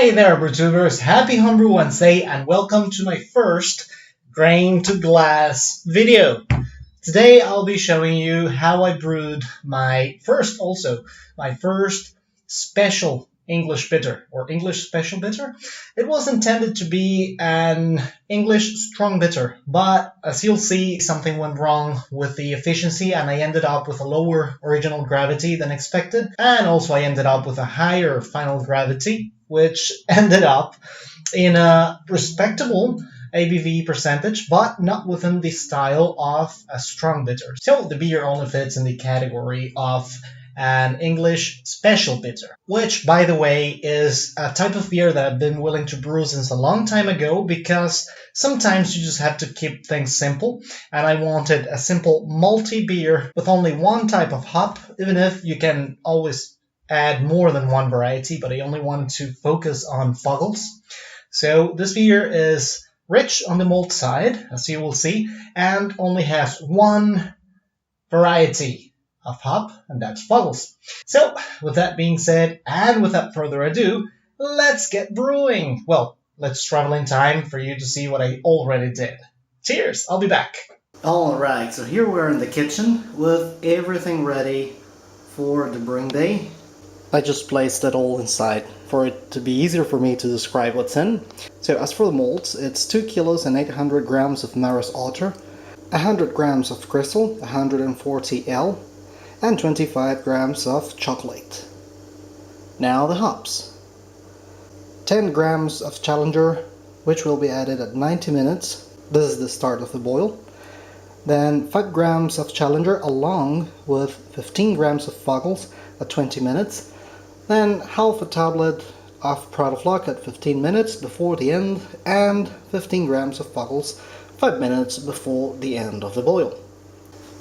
Hi there, BrewTubers! Happy Homebrew Wednesday and welcome to my first grain to glass video. Today I'll be showing you how I brewed my first special English bitter, or English special bitter. It was intended to be an English strong bitter, but as you'll see, something went wrong with the efficiency and I ended up with a lower original gravity than expected, and also I ended up with a higher final gravity, which ended up in a respectable ABV percentage, but not within the style of a strong bitter. So the beer only fits in the category of an English special bitter, which, by the way, is a type of beer that I've been willing to brew since a long time ago, because sometimes you just have to keep things simple, and I wanted a simple malty beer with only one type of hop, even if you can always add more than one variety, but I only wanted to focus on Fuggles. So this beer is rich on the malt side, as you will see, and only has one variety of hop, and that's Fuggles. So with that being said, and without further ado, let's get brewing. Well, let's travel in time for you to see what I already did. Cheers, I'll be back. Alright, so here we're in the kitchen with everything ready for the brewing day. I just placed it all inside for it to be easier for me to describe what's in. So as for the malts, it's 2 kilos and 800 grams of Maris Otter, 100 grams of crystal, 140 L, and 25 grams of chocolate. Now the hops. 10 grams of Challenger, which will be added at 90 minutes. This is the start of the boil. Then 5 grams of Challenger along with 15 grams of Fuggles at 20 minutes. Then half a tablet of Pride of Luck at 15 minutes before the end, and 15 grams of Fuggles 5 minutes before the end of the boil.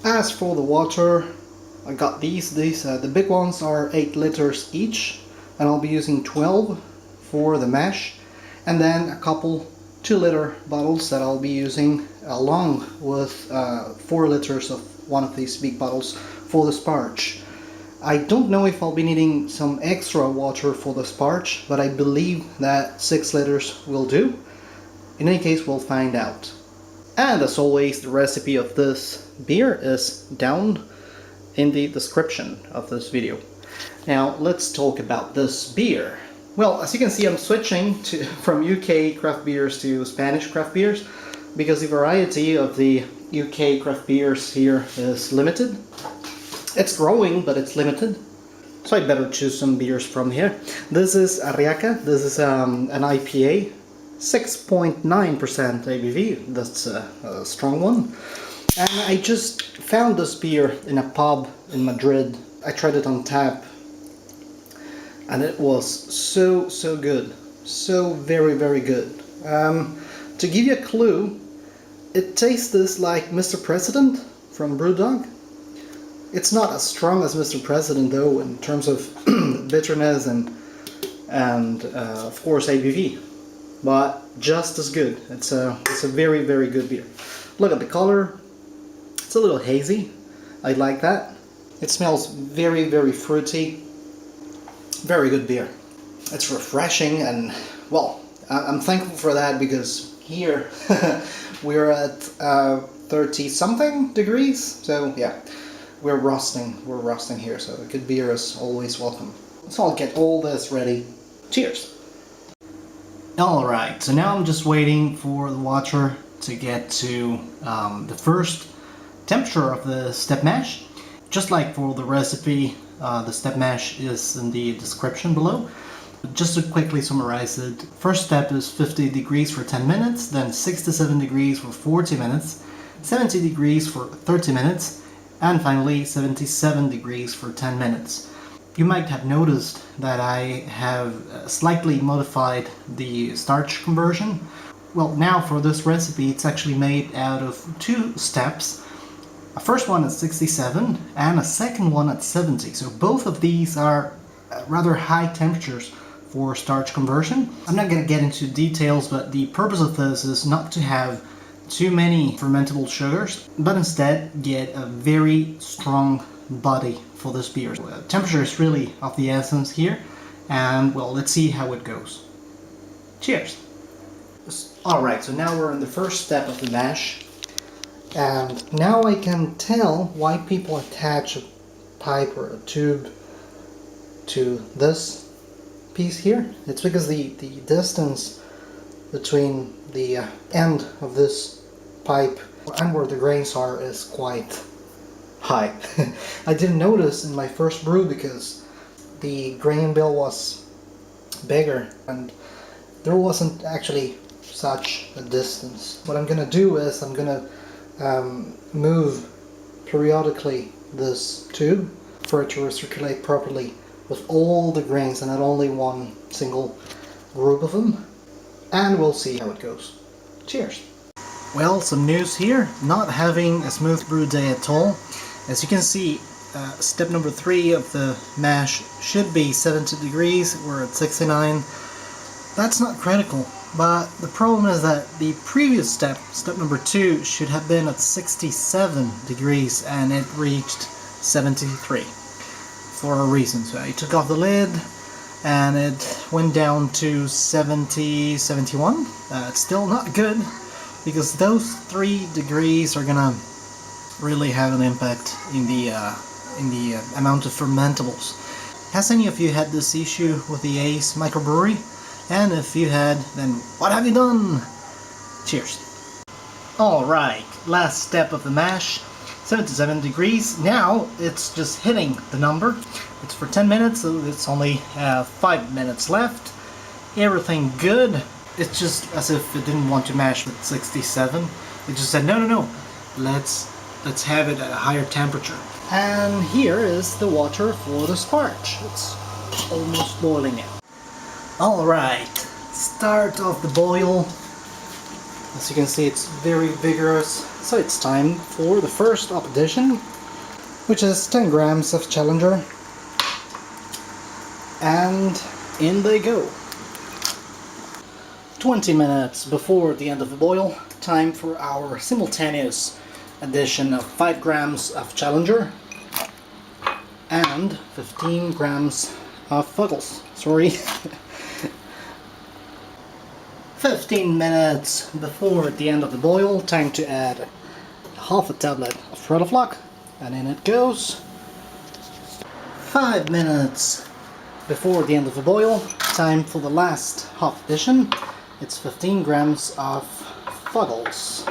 As for the water, I got these. The big ones are 8 liters each, and I'll be using 12 for the mash, and then a couple 2-liter bottles that I'll be using along with 4 liters of one of these big bottles for the sparge. I don't know if I'll be needing some extra water for the sparge, but I believe that 6 liters will do. In any case, we'll find out. And as always, the recipe of this beer is down in the description of this video. Now let's talk about this beer. Well, as you can see, I'm switching from UK craft beers to Spanish craft beers because the variety of the UK craft beers here is limited. It's growing, but it's limited, so I better choose some beers from here. This is Arriaca. This is an IPA, 6.9% ABV. That's a strong one. And I just found this beer in a pub in Madrid. I tried it on tap, and it was so good, so very good. To give you a clue, it tastes like Mr. President from Brewdog. It's not as strong as Mr. President though in terms of bitterness and of course ABV, but just as good. It's a very good beer. Look at the color. It's a little hazy. I like that. It smells very fruity. Very good beer. It's refreshing, and well, I'm thankful for that because here we're at 30 something degrees, so yeah. We're roasting here, so a good beer is always welcome. So I'll get all this ready. Cheers! Alright, so now I'm just waiting for the water to get to the first temperature of the step mash. Just like for the recipe, the step mash is in the description below. Just to quickly summarize it, first step is 50 degrees for 10 minutes, then 67 degrees for 40 minutes, 70 degrees for 30 minutes, and finally 77 degrees for 10 minutes. You might have noticed that I have slightly modified the starch conversion. Well, now for this recipe it's actually made out of 2 steps. A first one at 67 and a second one at 70. So both of these are rather high temperatures for starch conversion. I'm not going to get into details, but the purpose of this is not to have too many fermentable sugars, but instead get a very strong body for this beer. Temperature is really of the essence here, and well, let's see how it goes. Cheers! Alright, so now we're in the first step of the mash. And now I can tell why people attach a pipe or a tube to this piece here. It's because the distance between the end of this pipe and where the grains are is quite high. I didn't notice in my first brew because the grain bill was bigger and there wasn't actually such a distance. What I'm gonna do is I'm gonna move periodically this tube for it to recirculate properly with all the grains and not only one single group of them, and we'll see how it goes. Cheers! Well, some news here, not having a smooth brew day at all. As you can see, step number 3 of the mash should be 70 degrees, we're at 69. That's not critical, but the problem is that the previous step, step number 2, should have been at 67 degrees and it reached 73 for a reason. So I took off the lid and it went down to 70, 71. It's still not good because those 3 degrees are gonna really have an impact in the amount of fermentables. Has any of you had this issue with the Ace microbrewery? And if you had, then what have you done? Cheers. Alright, last step of the mash, 77 degrees. Now it's just hitting the number. It's for 10 minutes, so it's only 5 minutes left. Everything good. It's just as if it didn't want to mash with 67. It just said, no, let's have it at a higher temperature. And here is the water for the sparge. It's almost boiling now. Alright, start of the boil. As you can see, it's very vigorous. So it's time for the first up addition, which is 10 grams of Challenger. And in they go. 20 minutes before the end of the boil, time for our simultaneous addition of 5 grams of Challenger and 15 grams of Fuggles. Sorry. 15 minutes before the end of the boil, time to add half a tablet of Rotoflock, and in it goes. 5 minutes before the end of the boil, time for the last half addition. It's 15 grams of Fuggles.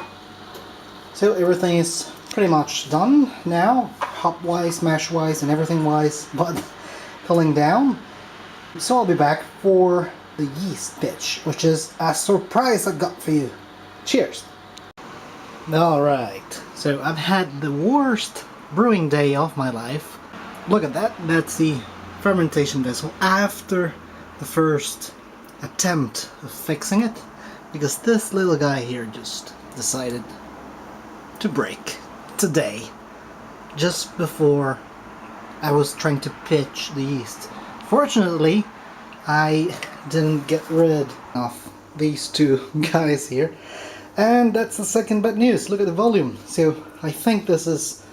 So everything is pretty much done now, hop-wise, mash-wise, and everything-wise, but cooling down. So I'll be back for the yeast pitch, which is a surprise I got for you. Cheers! Alright, so I've had the worst brewing day of my life. Look at that, that's the fermentation vessel after the first attempt of fixing it, because this little guy here just decided to break today, just before I was trying to pitch the yeast. Fortunately, I didn't get rid of these two guys here, and that's the second bad news. Look at the volume. So I think this is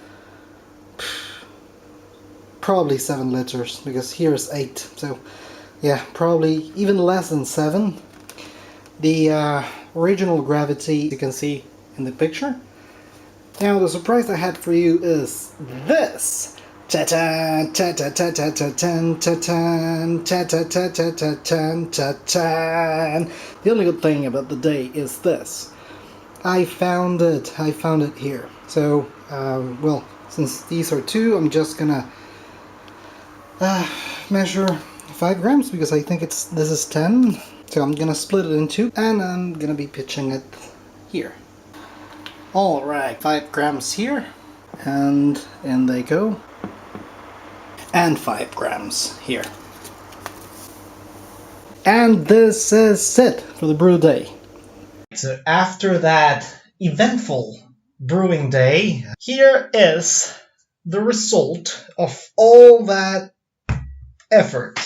probably 7 liters, because here is 8, so yeah, probably even less than 7. The original gravity you can see in the picture. Now the surprise I had for you is this. Ta-tan, ta-ta-ta-ta-ta-tan, ta-tan, ta-ta-ta-ta-ta-tan, ta-tan. The only good thing about the day is this. I found it here. So, well, since these are 2, I'm just gonna measure 5 grams because I think this is 10. So I'm gonna split it in 2 and I'm gonna be pitching it here. Alright, 5 grams here, and in they go. And 5 grams here. And this is it for the brew day. So after that eventful brewing day, here is the result of all that effort.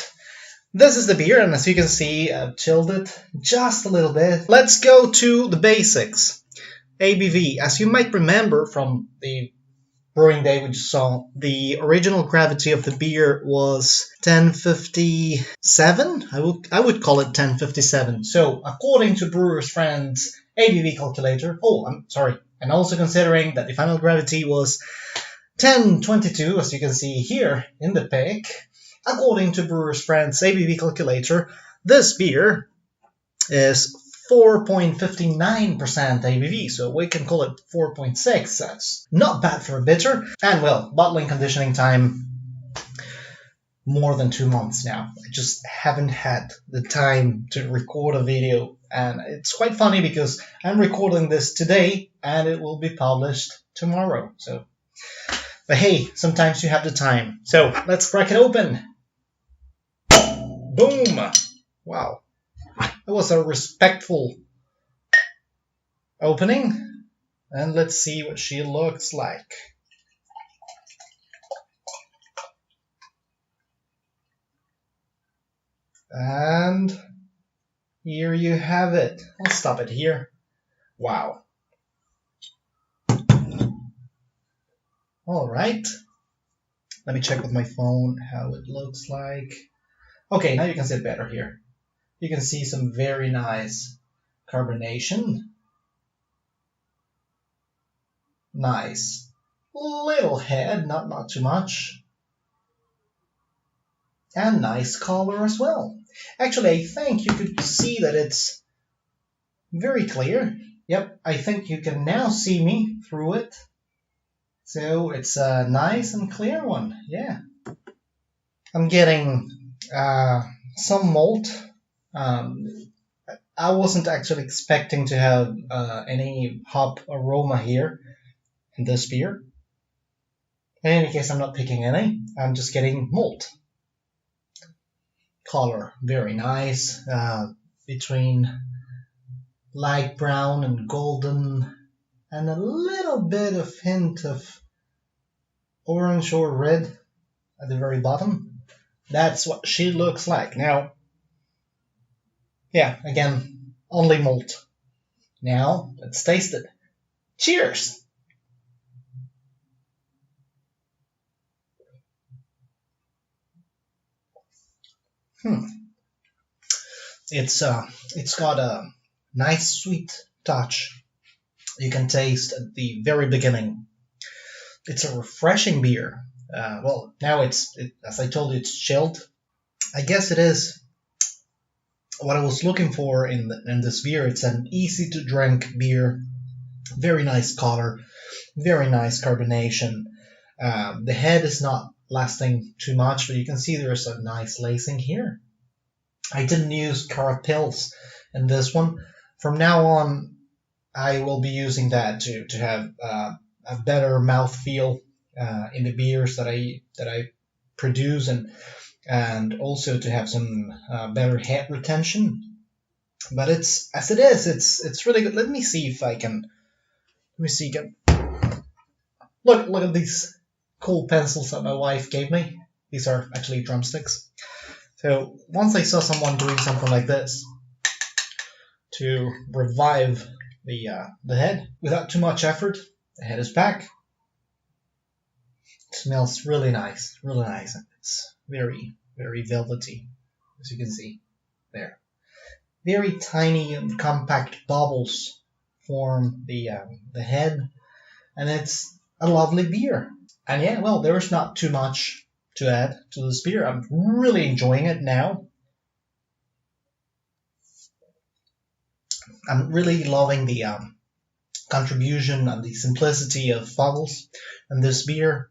This is the beer, and as you can see, I've chilled it just a little bit. Let's go to the basics. ABV. As you might remember from the brewing day we just saw, the original gravity of the beer was 1057. I would call it 1057. So according to Brewer's Friend's ABV calculator, I'm sorry, and also considering that the final gravity was 1022, as you can see here in the pic, according to Brewer's Friend's ABV calculator, this beer is 4.59% ABV, so we can call it 4.6. That's not bad for a bitter. And well, bottling conditioning time, more than 2 months now. I just haven't had the time to record a video, and it's quite funny because I'm recording this today and it will be published tomorrow. But hey, sometimes you have the time. So let's crack it open. Boom! Wow. That was a respectful opening, and let's see what she looks like. And here you have it. I'll stop it here. Wow. All right. Let me check with my phone how it looks like. Okay, now you can see it better here. You can see some very nice carbonation. Nice little head, not too much. And nice color as well. Actually, I think you could see that it's very clear. Yep, I think you can now see me through it. So it's a nice and clear one, yeah. I'm getting some malt. I wasn't actually expecting to have any hop aroma here in this beer. In any case, I'm not picking any. I'm just getting malt. Color, very nice. Between light brown and golden, and a little bit of hint of orange or red at the very bottom. That's what she looks like. Now, yeah, again, only malt. Now, let's taste it. Cheers! It's got a nice sweet touch. You can taste at the very beginning. It's a refreshing beer. Well, now as I told you, it's chilled. I guess it is what I was looking for in this beer. It's an easy to drink beer. Very nice color, very nice carbonation. The head is not lasting too much, but you can see there's a nice lacing here. I didn't use carapils in this one. From now on, I will be using that to have a better mouthfeel in the beers that I produce, and also to have some better head retention. But it's as it is. It's really good. Let me see if I can. Let me see. Look at these cool pencils that my wife gave me. These are actually drumsticks. So once I saw someone doing something like this to revive the head without too much effort, the head is back. It smells really nice, really nice. It's very, very velvety, as you can see there. Very tiny and compact bubbles form the head, and it's a lovely beer. And yeah, well, there's not too much to add to this beer. I'm really enjoying it now. I'm really loving the contribution and the simplicity of Fuggles in this beer.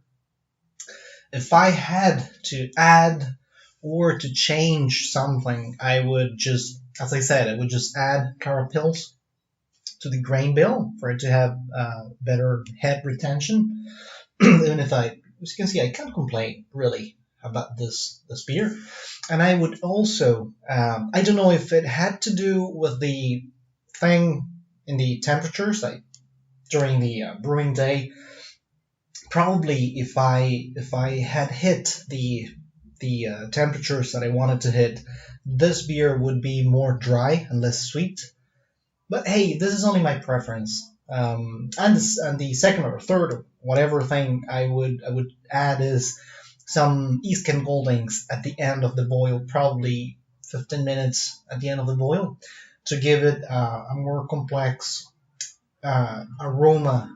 If I had to add or to change something, I would just, as I said, I would just add carapils to the grain bill for it to have better head retention. Even if as you can see, I can't complain really about this beer. And I would also, I don't know if it had to do with the thing in the temperatures, like during the brewing day. Probably if I had hit the temperatures that I wanted to hit, this beer would be more dry and less sweet. But hey, this is only my preference. And the second or third or whatever thing I would add is some yeast can goldings at the end of the boil, probably 15 minutes at the end of the boil, to give it a more complex aroma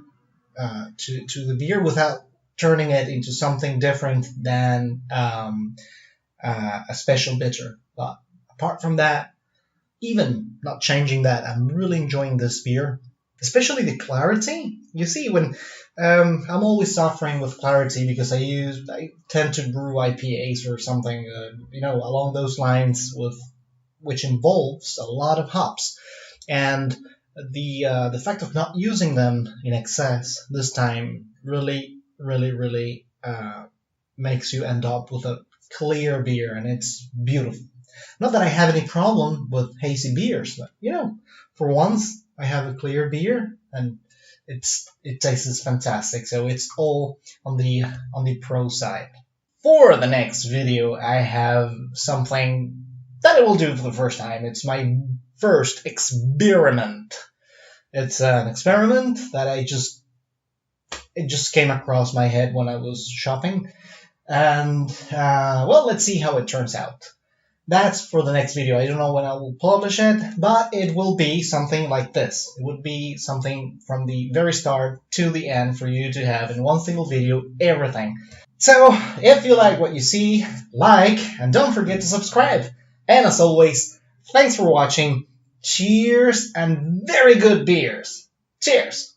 to the beer without turning it into something different than a special bitter. But apart from that, even not changing that, I'm really enjoying this beer, especially the clarity. You see, when I'm always suffering with clarity because I tend to brew IPAs or something, along those lines, with which involves a lot of hops, and the fact of not using them in excess this time really makes you end up with a clear beer, and it's beautiful. Not that I have any problem with hazy beers, but for once I have a clear beer, and it tastes fantastic. So it's all on the pro side. For the next video, I have something that I will do for the first time. It's my first experiment. It's an experiment that it just came across my head when I was shopping, and well, let's see how it turns out. That's for the next video. I don't know when I will publish it, but it will be something like this. It would be something from the very start to the end for you to have in one single video, everything. So, if you like what you see, like, and don't forget to subscribe. And as always, thanks for watching. Cheers and very good beers. Cheers!